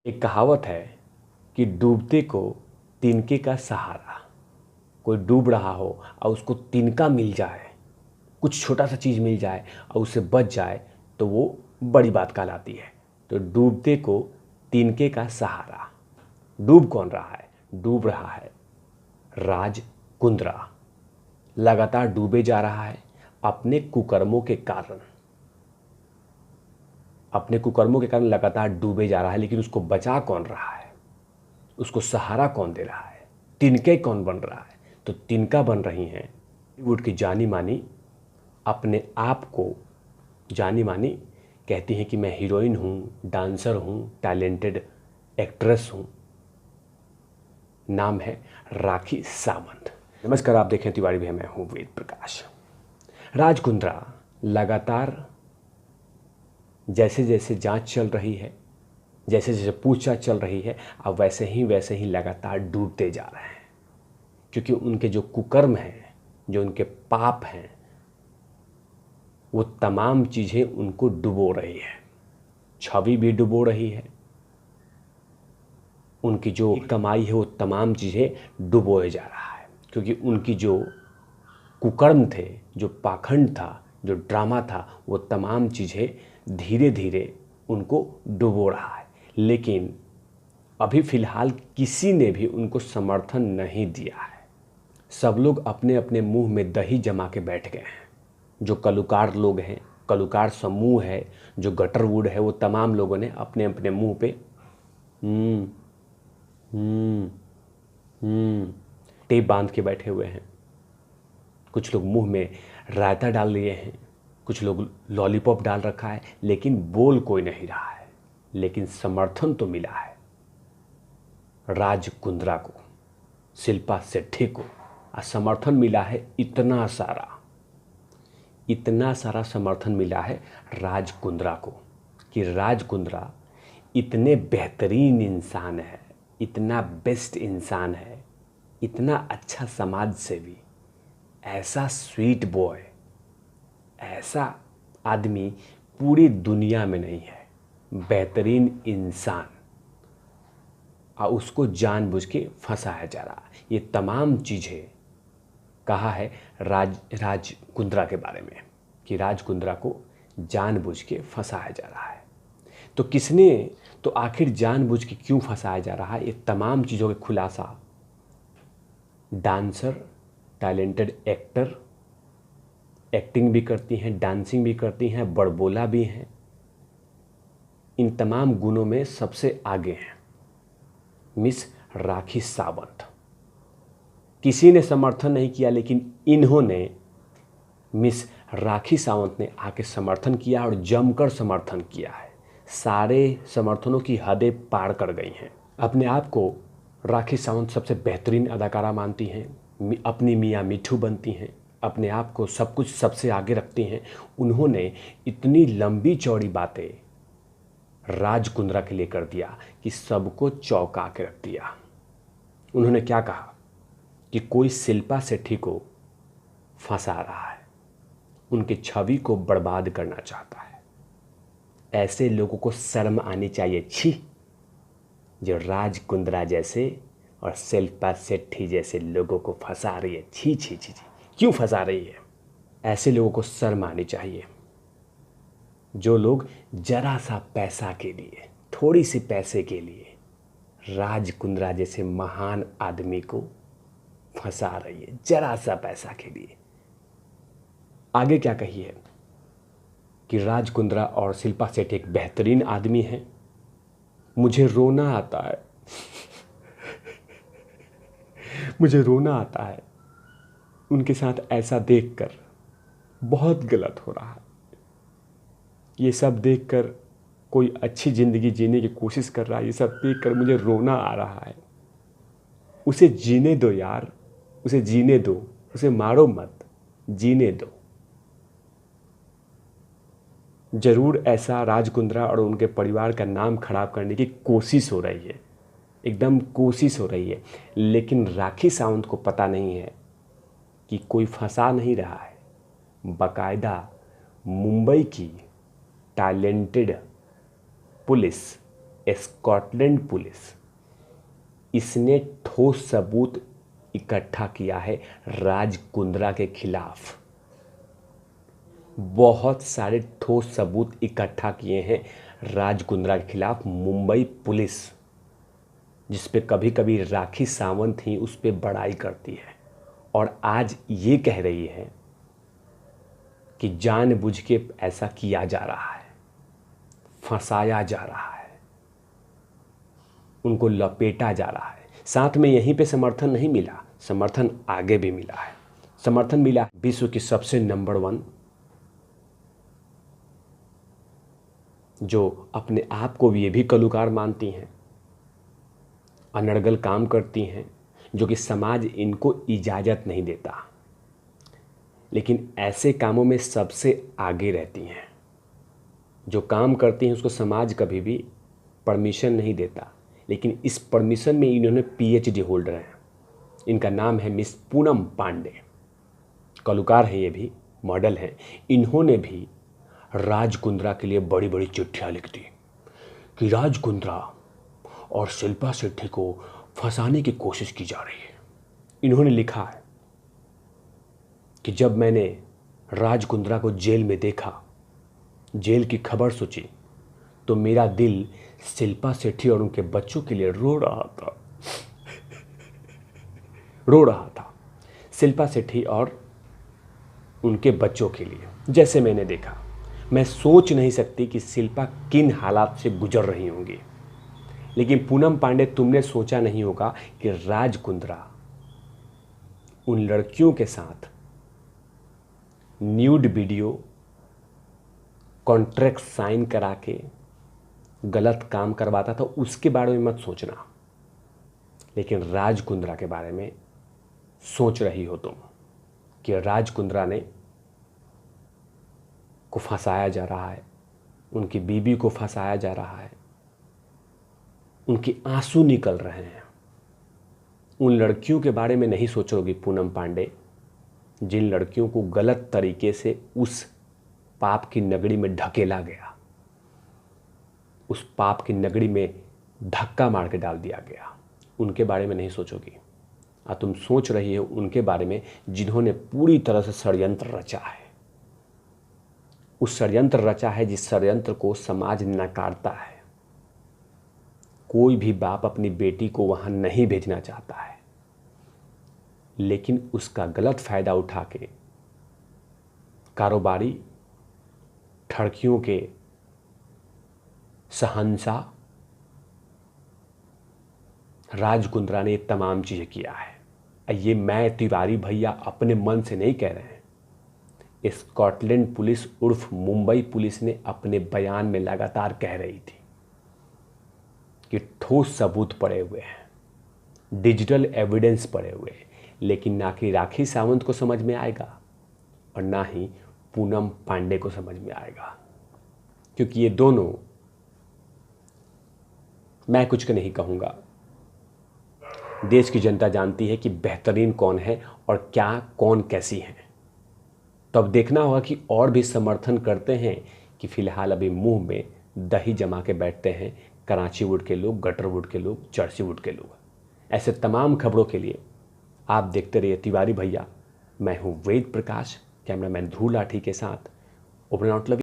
एक कहावत है कि डूबते को तिनके का सहारा। कोई डूब रहा हो और उसको तिनका मिल जाए, कुछ छोटा सा चीज़ मिल जाए और उससे बच जाए तो वो बड़ी बात कहलाती है। तो डूबते को तिनके का सहारा। डूब कौन रहा है? डूब रहा है राज कुंद्रा। लगातार डूबे जा रहा है अपने कुकर्मों के कारण। अपने कुकर्मों के कारण लगातार डूबे जा रहा है, लेकिन उसको बचा कौन रहा है? उसको सहारा कौन दे रहा है? तिनके कौन बन रहा है? तो तिनका बन रही हैं बॉलीवुड की जानी मानी, अपने आप को जानी मानी कहती हैं कि मैं हीरोइन हूँ, डांसर हूँ, टैलेंटेड एक्ट्रेस हूँ। नाम है राखी सावंत। नमस्कार, आप देखें तिवारी भी, मैं हूँ वेद प्रकाश। राज कुंद्रा लगातार जैसे जैसे जांच चल रही है, जैसे जैसे पूछताछ चल रही है, अब वैसे ही लगातार डूबते जा रहे हैं, क्योंकि उनके जो कुकर्म हैं, जो उनके पाप हैं, वो तमाम चीज़ें उनको डुबो रही है। छवि भी डुबो रही है, उनकी जो कमाई है वो तमाम चीज़ें डुबोए जा रहा है, क्योंकि उनकी जो कुकर्म थे, जो पाखंड था, जो ड्रामा था, वो तमाम चीज़ें धीरे धीरे उनको डुबो रहा है। लेकिन अभी फ़िलहाल किसी ने भी उनको समर्थन नहीं दिया है। सब लोग अपने अपने मुंह में दही जमा के बैठ गए हैं। जो कलुकार लोग हैं, कलुकार समूह है, जो गटरवुड है, वो तमाम लोगों ने अपने अपने मुंह पे टेप बांध के बैठे हुए हैं। कुछ लोग मुंह में रायता डाल लिए हैं, कुछ लोग लॉलीपॉप डाल रखा है, लेकिन बोल कोई नहीं रहा है। लेकिन समर्थन तो मिला है राज कुंद्रा को, शिल्पा शेट्टी को। समर्थन मिला है इतना सारा समर्थन मिला है राज कुंद्रा को कि राज कुंद्रा इतने बेहतरीन इंसान है, इतना बेस्ट इंसान है, इतना अच्छा समाज सेवी, ऐसा स्वीट बॉय, ऐसा आदमी पूरी दुनिया में नहीं है। बेहतरीन इंसान, और उसको जानबूझ के फंसाया जा रहा है। ये तमाम चीज़ें कहा है राज कुंद्रा के बारे में कि राज कुंद्रा को जानबूझ के फंसाया जा रहा है। तो किसने, तो आखिर जानबूझ के क्यों फंसाया जा रहा है? ये तमाम चीज़ों के खुलासा डांसर, टैलेंटेड एक्टर, एक्टिंग भी करती हैं, डांसिंग भी करती हैं, बड़बोला भी हैं, इन तमाम गुणों में सबसे आगे हैं मिस राखी सावंत। किसी ने समर्थन नहीं किया, लेकिन इन्होंने, मिस राखी सावंत ने आके समर्थन किया और जमकर समर्थन किया है। सारे समर्थनों की हदें पार कर गई हैं। अपने आप को राखी सावंत सबसे बेहतरीन अदाकारा मानती हैं, अपनी मियाँ मिठू बनती हैं, अपने आप को सब कुछ सबसे आगे रखती हैं। उन्होंने इतनी लंबी चौड़ी बातें राज कुंद्रा के लिए कर दिया कि सबको चौंका के रख दिया। उन्होंने क्या कहा कि कोई शिल्पा शेट्टी को फंसा रहा है, उनकी छवि को बर्बाद करना चाहता है। ऐसे लोगों को शर्म आनी चाहिए। छी, जो राज कुंद्रा जैसे और शिल्पा शेट्टी जैसे लोगों को फंसा रही है। छी छी छी छी, क्यों फंसा रही है? ऐसे लोगों को शर्म आनी चाहिए, जो लोग जरा सा पैसा के लिए, थोड़ी सी पैसे के लिए राज कुंद्रा जैसे महान आदमी को फंसा रही है, जरा सा पैसा के लिए। आगे क्या कही है कि राज कुंद्रा और शिल्पा शेट्टी एक बेहतरीन आदमी हैं। मुझे रोना आता है मुझे रोना आता है उनके साथ ऐसा देखकर। बहुत गलत हो रहा है ये सब देखकर। कोई अच्छी ज़िंदगी जीने की कोशिश कर रहा है, ये सब देखकर मुझे रोना आ रहा है। उसे जीने दो यार, उसे जीने दो, उसे मारो मत, जीने दो। ज़रूर ऐसा राज कुंद्रा और उनके परिवार का नाम खराब करने की कोशिश हो रही है, एकदम कोशिश हो रही है। लेकिन राखी सावंत को पता नहीं है कि कोई फंसा नहीं रहा है। बाकायदा मुंबई की टैलेंटेड पुलिस स्कॉटलैंड पुलिस, इसने ठोस सबूत इकट्ठा किया है राज कुंद्रा के खिलाफ। बहुत सारे ठोस सबूत इकट्ठा किए हैं राज कुंद्रा के खिलाफ मुंबई पुलिस, जिस पे कभी कभी राखी सावंत ही उस पे बड़ाई करती है और आज ये कह रही है कि जानबूझ के ऐसा किया जा रहा है, फंसाया जा रहा है, उनको लपेटा जा रहा है। साथ में यहीं पे समर्थन नहीं मिला, समर्थन आगे भी मिला है। समर्थन मिला विश्व की सबसे नंबर 1, जो अपने आप को ये भी कलाकार मानती हैं, अनर्गल काम करती हैं, जो कि समाज इनको इजाज़त नहीं देता, लेकिन ऐसे कामों में सबसे आगे रहती हैं। जो काम करती हैं उसको समाज कभी भी परमिशन नहीं देता, लेकिन इस परमिशन में इन्होंने PhD होल्डर हैं। इनका नाम है मिस पूनम पांडे। कलाकार हैं, ये भी मॉडल हैं। इन्होंने भी राज कुंद्रा के लिए बड़ी बड़ी चिट्ठियाँ लिख दी कि राज कुंद्रा और शिल्पा शेट्टी को फंसाने की कोशिश की जा रही है। इन्होंने लिखा है कि जब मैंने राज कुंद्रा को जेल में देखा, जेल की खबर सोची, तो मेरा दिल शिल्पा शेट्टी और उनके बच्चों के लिए रो रहा था रो रहा था। शिल्पा शेट्टी और उनके बच्चों के लिए जैसे मैंने देखा, मैं सोच नहीं सकती कि शिल्पा किन हालात से गुजर रही होंगी। लेकिन पूनम पांडे, तुमने सोचा नहीं होगा कि राज कुंद्रा उन लड़कियों के साथ न्यूड वीडियो कॉन्ट्रैक्ट साइन करा के गलत काम करवाता था, उसके बारे में मत सोचना। लेकिन राज कुंद्रा के बारे में सोच रही हो तुम कि राज कुंद्रा ने को फंसाया जा रहा है, उनकी बीबी को फंसाया जा रहा है, उनके आंसू निकल रहे हैं। उन लड़कियों के बारे में नहीं सोचोगी पूनम पांडे, जिन लड़कियों को गलत तरीके से उस पाप की नगरी में ढकेला गया, उस पाप की नगरी में धक्का मार के डाल दिया गया। उनके बारे में नहीं सोचोगी। तुम सोच रही हो उनके बारे में जिन्होंने पूरी तरह से षड्यंत्र रचा है। उस षड्यंत्र रचा है जिस षड्यंत्र को समाज नकारता है। कोई भी बाप अपनी बेटी को वहां नहीं भेजना चाहता है, लेकिन उसका गलत फायदा उठा के कारोबारी ठड़कियों के शहंशाह राज कुंद्रा ने तमाम चीज़ें किया है। ये मैं तिवारी भैया अपने मन से नहीं कह रहे हैं। स्कॉटलैंड पुलिस उर्फ मुंबई पुलिस ने अपने बयान में लगातार कह रही थी कि ठोस सबूत पड़े हुए हैं, डिजिटल एविडेंस पड़े हुए हैं, लेकिन ना कि राखी सावंत को समझ में आएगा और ना ही पूनम पांडे को समझ में आएगा, क्योंकि ये दोनों, मैं कुछ नहीं कहूँगा, देश की जनता जानती है कि बेहतरीन कौन है और क्या कौन कैसी है। तो अब देखना होगा कि और भी समर्थन करते हैं कि फ़िलहाल अभी मुंह में दही जमा के बैठते हैं कराची वुड के लोग, गटर वुड के लोग, चर्ची वुड के लोग। ऐसे तमाम खबरों के लिए आप देखते रहिए तिवारी भैया। मैं हूँ वेद प्रकाश, कैमरामैन ध्रुव लाठी के साथ। Open out love.